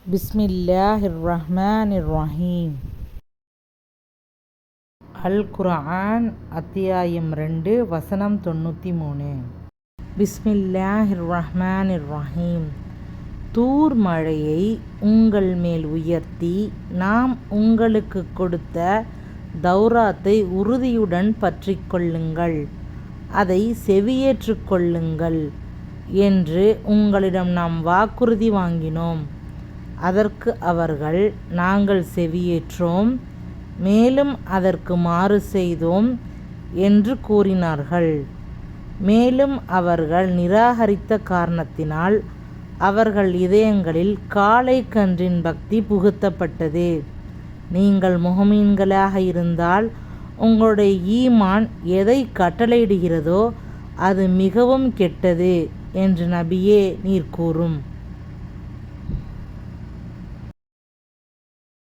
பிஸ்மில்லாஹிர்ரஹ்மானிர்ரஹீம். அல் குர்ஆன் அத்தியாயம் 2 வசனம் 93. பிஸ்மில்லாஹிர்ரஹ்மானிர்ரஹீம். தூர் மழையை உங்கள் மேல் உயர்த்தி நாம் உங்களுக்கு கொடுத்த தௌராத்தை உறுதியுடன் பற்றிக் கொள்ளுங்கள், அதை செவியேற்றுக் கொள்ளுங்கள் என்று உங்களிடம் நாம் வாக்குறுதி வாங்கினோம். அதற்கு அவர்கள், நாங்கள் செவியேற்றோம், மேலும் அதற்கு மாறு செய்தோம் என்று கூறினார்கள். மேலும் அவர்கள் நிராகரித்த காரணத்தினால் அவர்கள் இதயங்களில் காளை கன்றின் பக்தி புகுத்தப்பட்டது. நீங்கள் முஹ்மின்களாக இருந்தால் உங்களுடைய ஈமான் எதை கட்டளையிடுகிறதோ அது மிகவும் கெட்டது என்று நபியே நீர் கூறும்.